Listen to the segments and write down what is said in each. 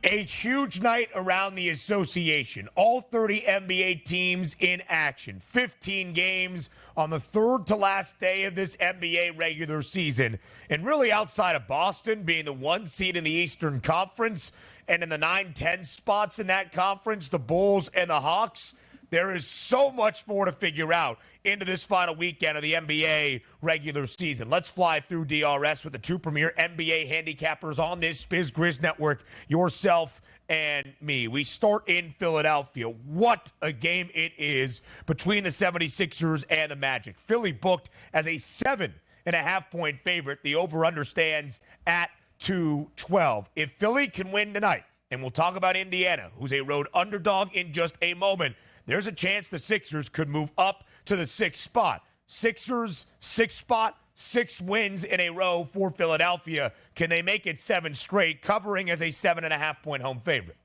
A huge night around the association. All 30 NBA teams in action. 15 games on the third to last day of this NBA regular season. And really outside of Boston being the 1 seed in the Eastern Conference and in the 9-10 spots in that conference, the Bulls and the Hawks, there is so much more to figure out into this final weekend of the NBA regular season. Let's fly through DRS with the 2 premier NBA handicappers on this SportsGrid network, yourself and me. We start in Philadelphia. What a game it is between the 76ers and the Magic. Philly booked as a 7.5-point favorite. The over-under stands at 212. If Philly can win tonight, and we'll talk about Indiana, who's a road underdog in just a moment, there's a chance the Sixers could move up to the 6th spot. Sixers, 6th spot, 6 wins in a row for Philadelphia. Can they make it 7 straight, covering as a 7.5-point home favorite?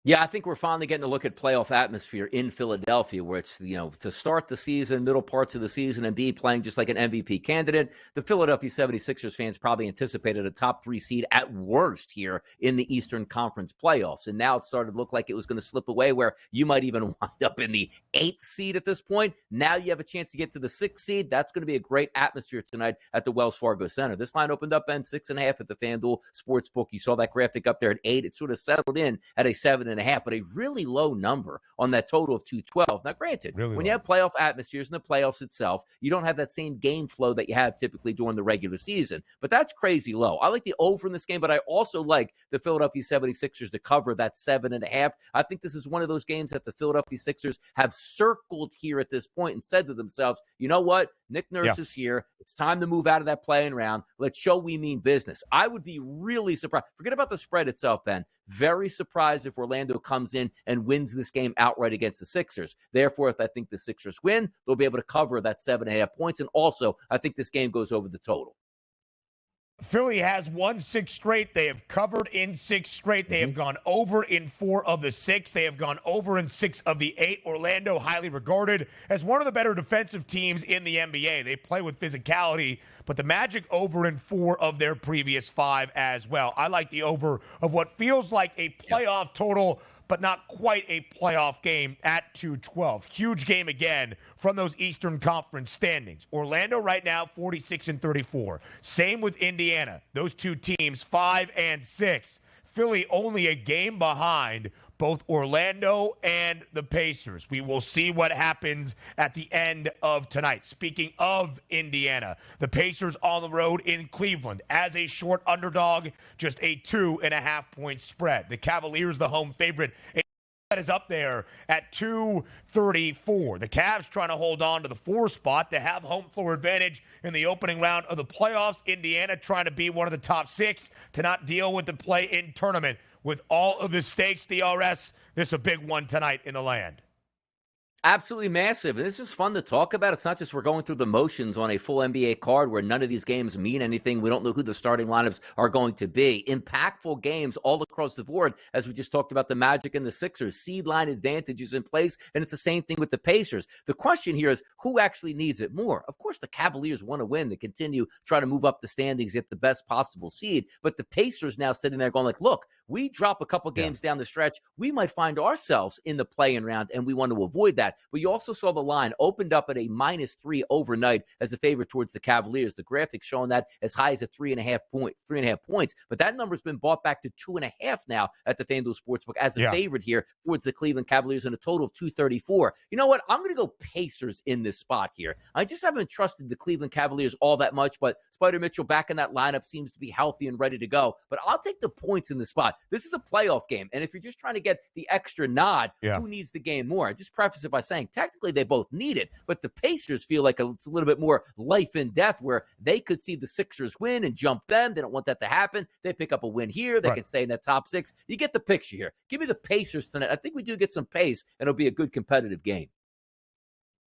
Yeah, I think we're finally getting a look at playoff atmosphere in Philadelphia, where it's, to start the season, middle parts of the season, and be playing just like an MVP candidate. The Philadelphia 76ers fans probably anticipated a top 3 seed at worst here in the Eastern Conference playoffs. And now it started to look like it was going to slip away, where you might even wind up in the 8th seed at this point. Now you have a chance to get to the 6th seed. That's going to be a great atmosphere tonight at the Wells Fargo Center. This line opened up at 6.5 at the FanDuel Sportsbook. You saw that graphic up there at 8. It sort of settled in at a 7.5, but a really low number on that total of 212. Now, granted, when you have playoff atmospheres in the playoffs itself, you don't have that same game flow that you have typically during the regular season, but that's crazy low. I like the over in this game, but I also like the Philadelphia 76ers to cover that 7.5. I think this is one of those games that the Philadelphia Sixers have circled here at this point and said to themselves, you know what? Nick Nurse is here. It's time to move out of that playing round. Let's show we mean business. I would be really surprised. Forget about the spread itself, Ben. Very surprised if Orlando comes in and wins this game outright against the Sixers. Therefore, if I think the Sixers win, they'll be able to cover that 7.5 points. And also, I think this game goes over the total. Philly has won 6 straight. They have covered in 6 straight. They have gone over in 4 of the 6. They have gone over in 6 of the 8. Orlando, highly regarded as one of the better defensive teams in the NBA. They play with physicality, but the Magic over in 4 of their previous 5 as well. I like the over of what feels like a playoff total, but not quite a playoff game at 212. Huge game again from those Eastern Conference standings. Orlando right now, 46-34. Same with Indiana. Those 2 teams, 5 and 6. Philly only a game behind both Orlando and the Pacers. We will see what happens at the end of tonight. Speaking of Indiana, the Pacers on the road in Cleveland as a short underdog, just a 2.5-point spread. The Cavaliers, the home favorite, that is up there at 234. The Cavs trying to hold on to the 4 spot to have home floor advantage in the opening round of the playoffs. Indiana trying to be one of the top 6 to not deal with the play-in tournament. With all of the stakes, DRS, this is a big one tonight in the land. Absolutely massive. And this is fun to talk about. It's not just we're going through the motions on a full NBA card where none of these games mean anything. We don't know who the starting lineups are going to be. Impactful games all across the board, as we just talked about the Magic and the Sixers. Seed line advantages in place, and it's the same thing with the Pacers. The question here is who actually needs it more? Of course, the Cavaliers want to win. They continue trying to move up the standings, get the best possible seed. But the Pacers now sitting there going like, look, we drop a couple games down the stretch, we might find ourselves in the play-in round, and we want to avoid that. But you also saw the line opened up at a -3 overnight as a favorite towards the Cavaliers. The graphic showing that as high as a 3.5 points. But that number's been bought back to 2.5 now at the FanDuel Sportsbook as a favorite here towards the Cleveland Cavaliers in a total of 234. You know what? I'm going to go Pacers in this spot here. I just haven't trusted the Cleveland Cavaliers all that much, but Spider Mitchell back in that lineup seems to be healthy and ready to go. But I'll take the points in the spot. This is a playoff game. And if you're just trying to get the extra nod, who needs the game more? I just preface it by saying technically they both need it, but the Pacers feel like it's a little bit more life and death where they could see the Sixers win and jump them. They don't want that to happen. They pick up a win here. They can stay in that top 6. You get the picture here. Give me the Pacers tonight. I think we do get some pace, and it'll be a good competitive game.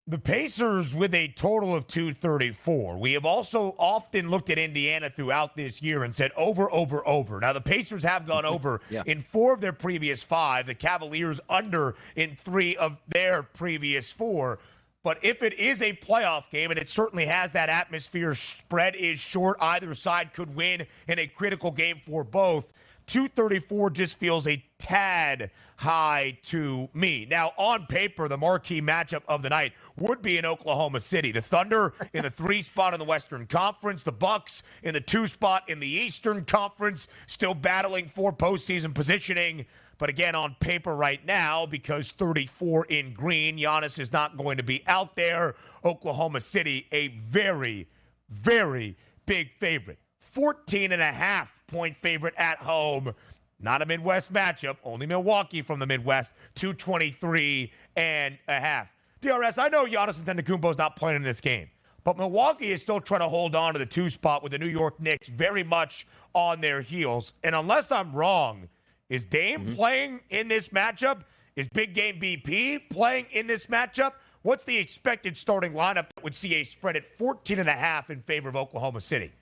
The Pacers with a total of 234. We have also often looked at Indiana throughout this year and said over, over, over. Now, the Pacers have gone over in 4 of their previous 5. The Cavaliers under in 3 of their previous 4. But if it is a playoff game, and it certainly has that atmosphere, spread is short. Either side could win in a critical game for both. 234 just feels a tad high to me. Now, on paper, the marquee matchup of the night would be in Oklahoma City. The Thunder in the 3 spot in the Western Conference, the Bucks in the 2 spot in the Eastern Conference, still battling for postseason positioning. But again, on paper right now, because 34 in green, Giannis is not going to be out there. Oklahoma City, a very, very big favorite. 14.5-point favorite at home. Not a Midwest matchup. Only Milwaukee from the Midwest. 223.5. DRS, I know Giannis Antetokounmpo is not playing in this game, but Milwaukee is still trying to hold on to the 2 spot with the New York Knicks very much on their heels. And unless I'm wrong, is Dame playing in this matchup? Is Big Game BP playing in this matchup? What's the expected starting lineup that would see a spread at 14.5 in favor of Oklahoma City?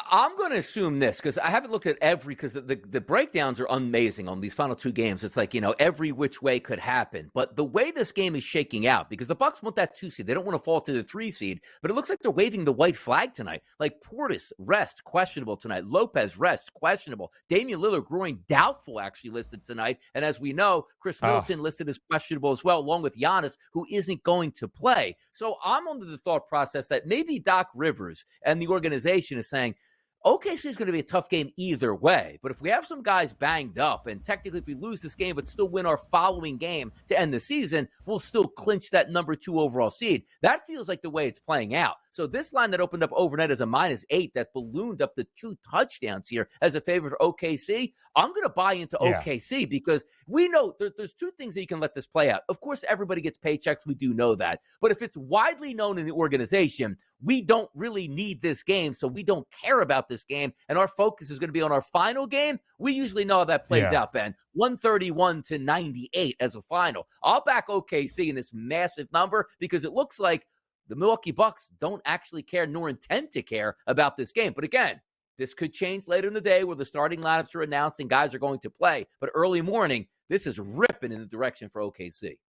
I'm going to assume this because I haven't looked at because the breakdowns are amazing on these final 2 games. It's like, every which way could happen. But the way this game is shaking out, because the Bucks want that 2 seed. They don't want to fall to the 3 seed, but it looks like they're waving the white flag tonight. Like Portis, rest, questionable tonight. Lopez, rest, questionable. Damian Lillard, groin, doubtful, actually listed tonight. And as we know, Chris Middleton listed as questionable as well, along with Giannis, who isn't going to play. So I'm under the thought process that maybe Doc Rivers and the organization is saying, OKC is going to be a tough game either way, but if we have some guys banged up, and technically if we lose this game but still win our following game to end the season, we'll still clinch that number 2 overall seed. That feels like the way it's playing out. So this line that opened up overnight as a -8 that ballooned up to 2 touchdowns here as a favorite for OKC, I'm going to buy into OKC because we know there's 2 things that you can let this play out. Of course, everybody gets paychecks. We do know that. But if it's widely known in the organization, we don't really need this game, so we don't care about this game, and our focus is going to be on our final game. We usually know how that plays out, Ben. 131-98 as a final. I'll back OKC in this massive number because it looks like the Milwaukee Bucks don't actually care nor intend to care about this game. But again, this could change later in the day where the starting lineups are announced and guys are going to play. But early morning, this is ripping in the direction for OKC.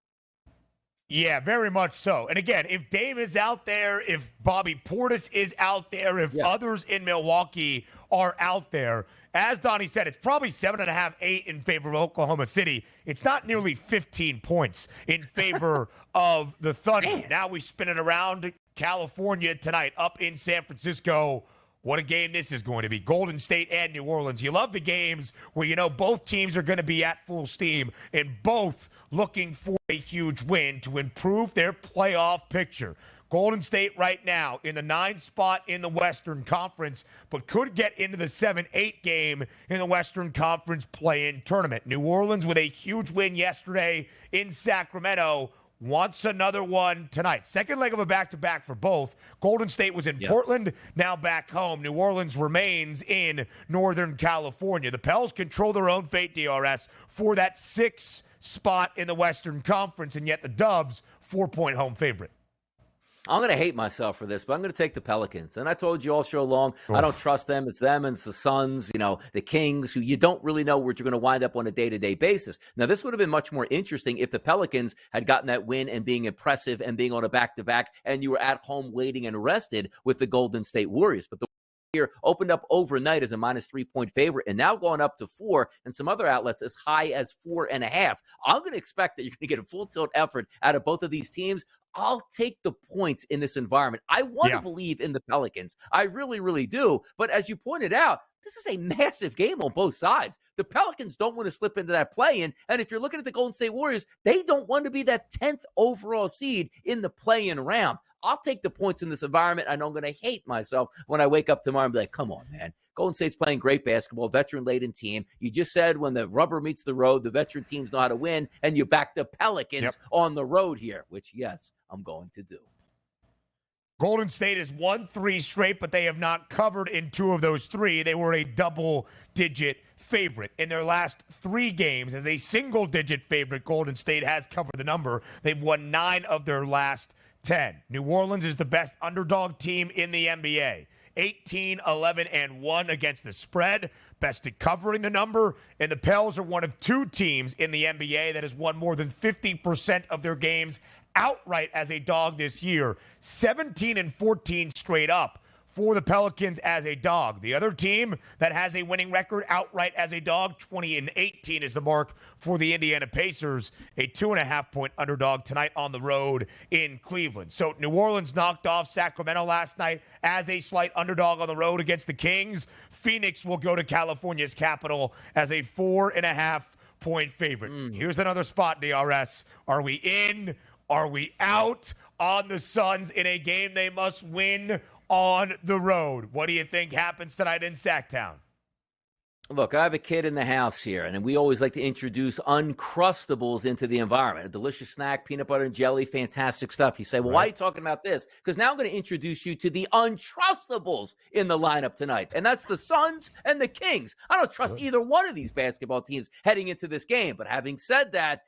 Yeah, very much so. And again, if Dame is out there, if Bobby Portis is out there, if others in Milwaukee are out there, as Donnie said, it's probably 7.5, 8 in favor of Oklahoma City. It's not nearly 15 points in favor of the Thunder. Man. Now we spin it around California tonight, up in San Francisco. What a game this is going to be. Golden State and New Orleans. You love the games where both teams are going to be at full steam and both looking for a huge win to improve their playoff picture. Golden State right now in the 9 spot in the Western Conference, but could get into the 7-8 game in the Western Conference play-in tournament. New Orleans with a huge win yesterday in Sacramento wants another one tonight. Second leg of a back-to-back for both. Golden State was in Portland, now back home. New Orleans remains in Northern California. The Pels control their own fate, DRS, for that 6th spot in the Western Conference, and yet the Dubs, 4-point home favorite. I'm going to hate myself for this, but I'm going to take the Pelicans. And I told you all show long, I don't trust them. It's them and it's the Suns, the Kings, who you don't really know where you're going to wind up on a day-to-day basis. Now, this would have been much more interesting if the Pelicans had gotten that win and being impressive and being on a back-to-back, and you were at home waiting and rested with the Golden State Warriors. But the here opened up overnight as a -3-point favorite and now going up to 4, and some other outlets as high as 4.5. I'm going to expect that you're going to get a full tilt effort out of both of these teams. I'll take the points in this environment. I want to believe in the Pelicans. I really, really do. But as you pointed out, this is a massive game on both sides. The Pelicans don't want to slip into that play-in. And if you're looking at the Golden State Warriors, they don't want to be that 10th overall seed in the play-in round. I'll take the points in this environment. I know I'm going to hate myself when I wake up tomorrow and be like, come on, man. Golden State's playing great basketball, veteran-laden team. You just said when the rubber meets the road, the veteran teams know how to win, and you back the Pelicans on the road here, which, yes, I'm going to do. Golden State has won 3 straight, but they have not covered in 2 of those 3. They were a double-digit favorite in their last 3 games. As a single-digit favorite, Golden State has covered the number. They've won 9 of their last 10. New Orleans is the best underdog team in the NBA. 18, 11, and 1 against the spread. Best at covering the number. And the Pels are one of 2 teams in the NBA that has won more than 50% of their games outright as a dog this year. 17 and 14 straight up for the Pelicans as a dog. The other team that has a winning record outright as a dog, 20-18 is the mark for the Indiana Pacers, a 2.5-point underdog tonight on the road in Cleveland. So New Orleans knocked off Sacramento last night as a slight underdog on the road against the Kings. Phoenix will go to California's capital as a 4.5-point favorite. Here's another spot, DRS. Are we in? Are we out on the Suns in a game they must win on the road? What do you think happens tonight in Sacktown? Look, I have a kid in the house here, and we always like to introduce Untrustables into the environment. A delicious snack, peanut butter and jelly, fantastic stuff. You say, well, why are you talking about this? Because now I'm going to introduce you to the Untrustables in the lineup tonight, and that's the Suns and the Kings. I don't trust either one of these basketball teams heading into this game, but having said that,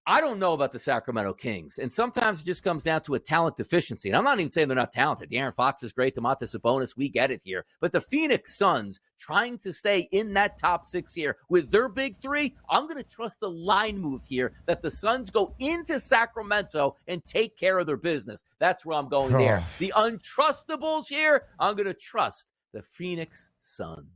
I don't know about the Sacramento Kings, and sometimes it just comes down to a talent deficiency. And I'm not even saying they're not talented. De'Aaron Fox is great. Domantas Sabonis, we get it here. But the Phoenix Suns trying to stay in that top six here with their big three, I'm going to trust the line move here that the Suns go into Sacramento and take care of their business. That's where I'm going there. The Untrustables here, I'm going to trust the Phoenix Suns.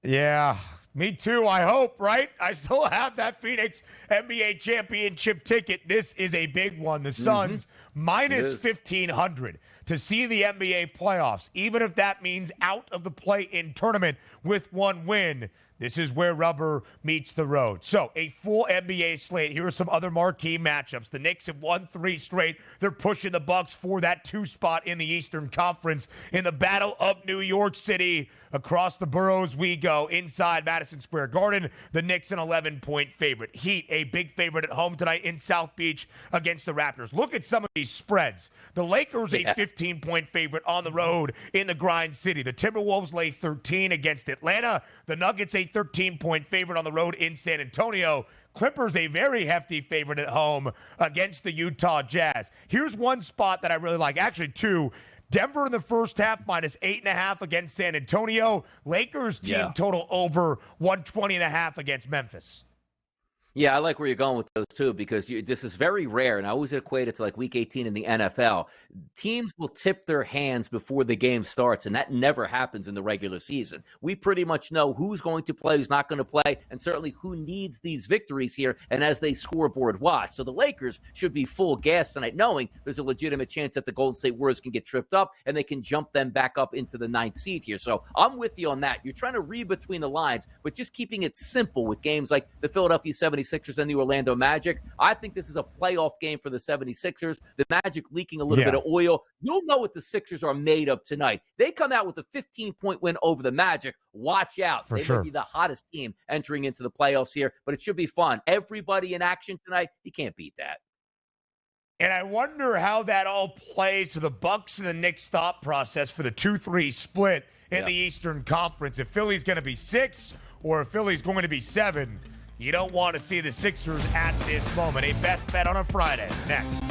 Yeah, me too, I hope, right? I still have that Phoenix NBA championship ticket. This is a big one. The Suns minus 1,500 to see the NBA playoffs, even if that means out of the play-in tournament with one win. This is where rubber meets the road. So, a full NBA slate. Here are some other marquee matchups. The Knicks have won 3 straight. They're pushing the Bucks for that 2 spot in the Eastern Conference. In the Battle of New York City, across the boroughs we go. Inside Madison Square Garden, the Knicks an 11-point favorite. Heat, a big favorite at home tonight in South Beach against the Raptors. Look at some of these spreads. The Lakers, a 15-point favorite on the road in the Grind City. The Timberwolves lay 13 against Atlanta. The Nuggets, a 13-point favorite on the road in San Antonio. Clippers, a very hefty favorite at home against the Utah Jazz. Here's one spot that I really like. Actually, 2. Denver in the first half, minus 8.5 against San Antonio. Lakers team total over 120.5 against Memphis. Yeah, I like where you're going with those two because this is very rare, and I always equate it to like Week 18 in the NFL. Teams will tip their hands before the game starts, and that never happens in the regular season. We pretty much know who's going to play, who's not going to play, and certainly who needs these victories here, and as they scoreboard watch. So the Lakers should be full gas tonight, knowing there's a legitimate chance that the Golden State Warriors can get tripped up, and they can jump them back up into the 9th seed here. So I'm with you on that. You're trying to read between the lines, but just keeping it simple with games like the Philadelphia 76ers and the Orlando Magic. I think this is a playoff game for the 76ers. The Magic leaking a little bit of oil. You'll know what the Sixers are made of tonight. They come out with a 15-point win over the Magic. Watch out. They may be the hottest team entering into the playoffs here, but it should be fun. Everybody in action tonight. You can't beat that. And I wonder how that all plays to the Bucks and the Knicks thought process for the 2-3 split in the Eastern Conference. If Philly's going to be 6 or if Philly's going to be 7, you don't want to see the Sixers at this moment. A best bet on a Friday. Next.